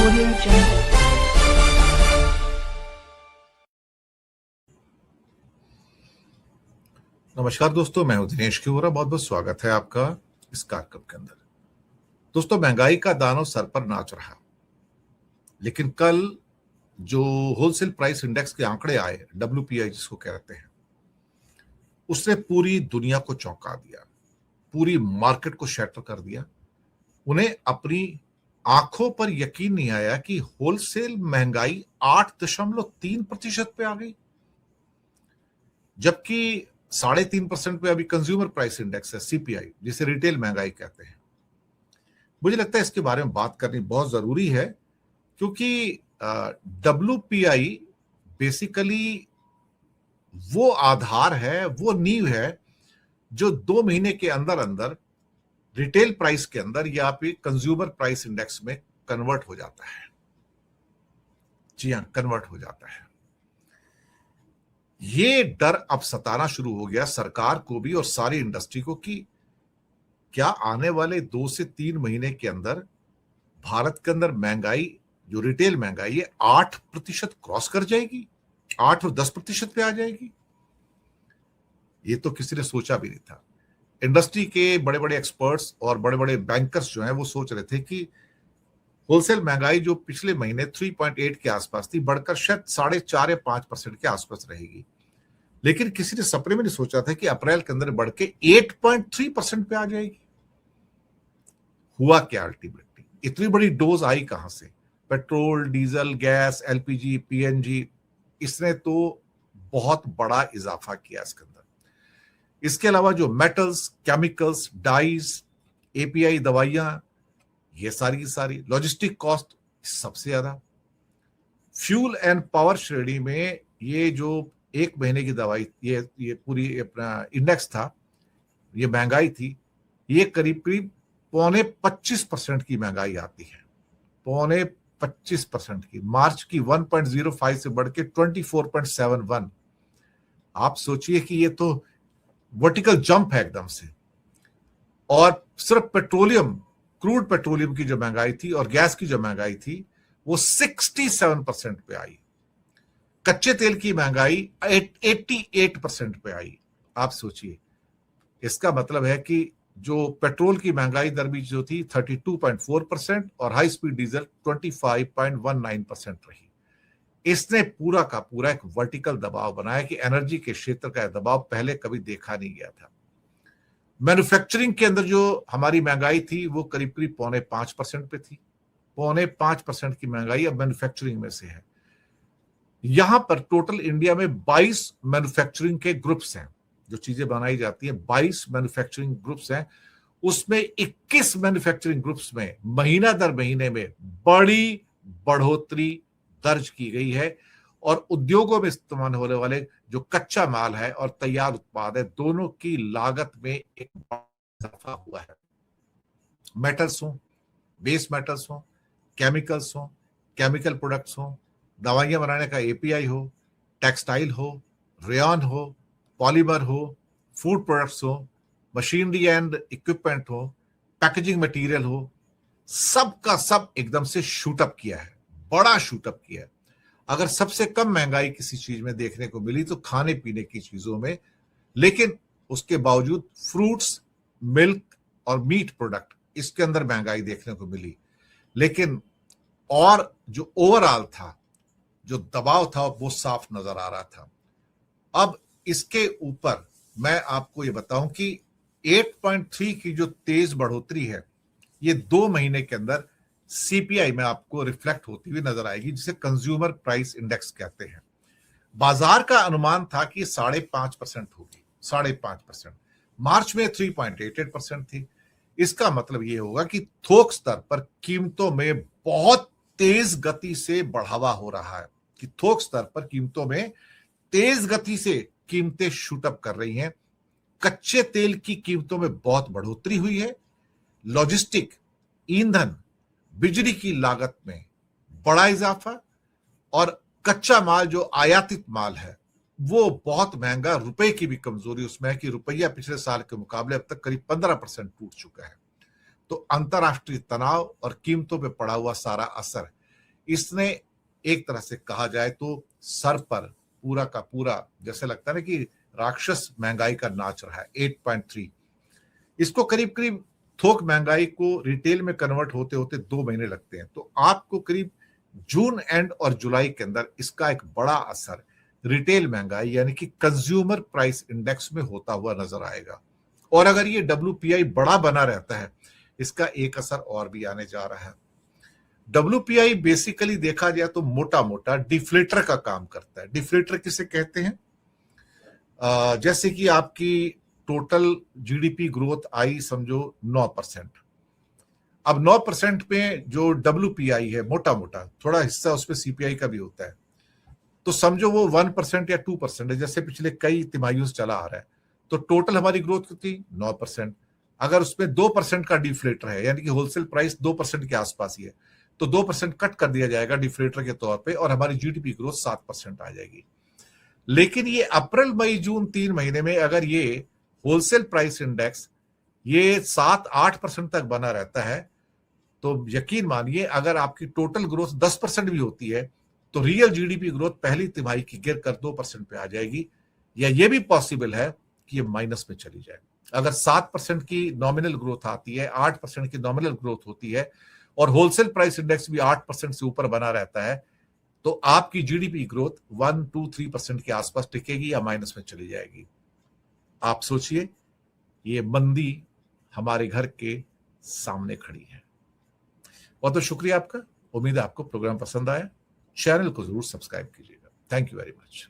Audio Jungle. नमस्कार दोस्तों, मैं हूं दिनेश किवरा। बहुत बहुत स्वागत है आपका इस कार्यक्रम के अंदर। दोस्तों, महंगाई का दानव सर पर नाच रहा, लेकिन कल जो होलसेल प्राइस इंडेक्स के आंकड़े आए, WPI जिसको कहते हैं, उसने पूरी दुनिया को चौंका दिया, पूरी मार्केट को शैटर कर दिया। उन्हें अपनी आंखों पर यकीन नहीं आया कि होलसेल महंगाई 8.3% पे आ गई, जबकि 3.5% पे अभी कंज्यूमर प्राइस इंडेक्स है, CPI, जिसे रिटेल महंगाई कहते हैं। मुझे लगता है इसके बारे में बात करनी बहुत जरूरी है, क्योंकि WPI बेसिकली वो आधार है, वो नींव है जो 2 महीने के अंदर अंदर रिटेल प्राइस के अंदर या फिर कंज्यूमर प्राइस इंडेक्स में कन्वर्ट हो जाता है। जी हां, कन्वर्ट हो जाता है। ये डर अब सताना शुरू हो गया सरकार को भी और सारी इंडस्ट्री को कि क्या आने वाले 2 से 3 महीने के अंदर भारत के अंदर महंगाई, जो रिटेल महंगाई है, 8% क्रॉस कर जाएगी, 8 और 10% पे आ जाएगी। ये तो किसी ने सोचा भी नहीं था। इंडस्ट्री के बड़े बड़े एक्सपर्ट्स और बड़े बड़े बैंकर्स जो हैं वो सोच रहे थे कि होलसेल महंगाई जो पिछले महीने 3.8 के आसपास थी, बढ़कर शायद 4.5 या 5% के आसपास रहेगी। लेकिन किसी ने सपने में नहीं सोचा था कि अप्रैल के अंदर बढ़ के 8.3% पे आ जाएगी। हुआ क्या अल्टीमेटली? इतनी बड़ी डोज आई कहां से? Petrol, diesel, gas, LPG, PNG, इसने तो बहुत बड़ा इजाफा किया इसके अंदर। इसके अलावा जो मेटल्स, केमिकल्स, डाइज, API, दवाइयां, ये सारी की सारी, लॉजिस्टिक कॉस्ट सबसे ज्यादा। फ्यूल एंड पावर श्रेणी में ये जो 1 महीने की दवाई, ये पूरी अपना इंडेक्स था, ये महंगाई थी, ये करीब करीब 25% की महंगाई आती है। 25% की। मार्च की 1.05 से बढ़ के 24.71। आप सोचिए कि ये तो वर्टिकल जंप है एकदम से। और सिर्फ पेट्रोलियम, क्रूड पेट्रोलियम की जो महंगाई थी और गैस की जो महंगाई थी, वो 67% पे आई। कच्चे तेल की महंगाई 88% पे आई। आप सोचिए, इसका मतलब है कि जो पेट्रोल की महंगाई दर भी जो थी 32.4% और हाई स्पीड डीजल 25.19% रही। इसने पूरा का पूरा एक वर्टिकल दबाव बनाया कि एनर्जी के क्षेत्र का दबाव पहले कभी देखा नहीं गया था। मैन्युफैक्चरिंग के अंदर जो हमारी महंगाई थी वो करीब करीब 4.5% पे थी। 4.5% की महंगाई अब मैन्युफैक्चरिंग में से है। यहां पर टोटल इंडिया में 22 मैन्युफैक्चरिंग के ग्रुप्स हैं, जो चीजें बनाई जाती है, 22 मैन्युफैक्चरिंग ग्रुप्स हैं। उसमें 21 मैन्युफैक्चरिंग ग्रुप्स में महीना दर महीने में बड़ी बढ़ोतरी दर्ज की गई है और उद्योगों में इस्तेमाल होने वाले जो कच्चा माल है और तैयार उत्पाद है, दोनों की लागत में एक बड़ा इजाफा हुआ है। मेटल्स हो, बेस मेटल्स हो, केमिकल्स हो, केमिकल प्रोडक्ट्स हो, दवाइयां बनाने का API हो, टेक्सटाइल हो, रेयन हो, पॉलीमर हो, फूड प्रोडक्ट्स हो, मशीनरी एंड इक्विपमेंट हो, पैकेजिंग मटेरियल हो, सब का सब एकदम से शूटअप किया है, बड़ा शूटअप किया है। अगर सबसे कम महंगाई किसी चीज में देखने को मिली तो खाने पीने की चीजों में, लेकिन उसके बावजूद फ्रूट्स, मिल्क और मीट प्रोडक्ट, इसके अंदर महंगाई देखने को मिली। लेकिन और जो ओवरऑल था, जो दबाव था, वो साफ नजर आ रहा था। अब इसके ऊपर मैं आपको ये बताऊं कि 8.3 की जो तेज बढ़ोतरी है, ये 2 महीने के अंदर CPI में आपको रिफ्लेक्ट होती हुई नजर आएगी, जिसे कंज्यूमर प्राइस इंडेक्स कहते हैं। बाजार का अनुमान था कि 5.5% होगी, 5.5%। मार्च में 3.88% थी। इसका मतलब ये होगा कि थोक स्तर पर कीमतों में बहुत तेज गति से बढ़ावा हो रहा है, कि थोक स्तर पर कीमतों में तेज गति से कीमतें शूटअप कर रही हैं। कच्चे तेल की कीमतों में बहुत बढ़ोतरी हुई है। लॉजिस्टिक, ईंधन, बिजली की लागत में बड़ा इजाफा, और कच्चा माल जो आयातित माल है वो बहुत महंगा, रुपए की भी कमजोरी उसमें है कि रुपया पिछले साल के मुकाबले अब तक करीब 15% टूट चुका है। तो अंतरराष्ट्रीय तनाव और कीमतों पे पड़ा हुआ सारा असर, इसने एक तरह से कहा जाए तो सर पर पूरा का पूरा जैसे लगता है ना कि राक्षस महंगाई का नाच रहा है। 8.3 इसको करीब करीब थोक महंगाई को रिटेल में कन्वर्ट होते होते 2 महीने लगते हैं। तो आपको करीब जून एंड और जुलाई के अंदर इसका एक बड़ा असर रिटेल महंगाई यानी कि कंज्यूमर प्राइस इंडेक्स में होता हुआ नजर आएगा। और अगर ये WPI बड़ा बना रहता है, इसका एक असर और भी आने जा रहा है। WPI बेसिकली देखा जाए तो मोटा मोटा डिफ्लेटर का काम करता है। डिफ्लेटर किसे कहते हैं? जैसे कि आपकी टोटल जीडीपी ग्रोथ आई समझो 9%। अब 9% में जो WPI है मोटा मोटा थोड़ा हिस्सा उसमें CPI का भी होता है, तो समझो वो 1% या 2% है, जैसे पिछले कई तिमाहियों से चला आ रहा है। तो टोटल हमारी ग्रोथ कितनी 9%। अगर उसमें 2% का डिफ्लेटर है यानी कि होलसेल प्राइस 2% के आसपास ही है, तो 2% कट कर दिया जाएगा डिफ्लेटर के तौर पे और हमारी जीडीपी ग्रोथ 7% आ जाएगी। लेकिन ये अप्रैल मई जून 3 महीने में अगर ये होलसेल प्राइस इंडेक्स ये 7-8% तक बना रहता है, तो यकीन मानिए अगर आपकी टोटल ग्रोथ 10% भी होती है तो रियल जीडीपी ग्रोथ पहली तिमाही की गिर कर 2% पे आ जाएगी, या ये भी पॉसिबल है कि ये माइनस में चली जाए। अगर 7% की नॉमिनल ग्रोथ आती है, 8% की नॉमिनल ग्रोथ होती है और होलसेल प्राइस इंडेक्स भी 8% से ऊपर बना रहता है, तो आपकी जीडीपी ग्रोथ 1-2-3% के आसपास टिकेगी या माइनस में चली जाएगी। आप सोचिए, ये मंदी हमारे घर के सामने खड़ी है। बहुत बहुत शुक्रिया आपका। उम्मीद है आपको प्रोग्राम पसंद आया। चैनल को जरूर सब्सक्राइब कीजिएगा। Thank you very much.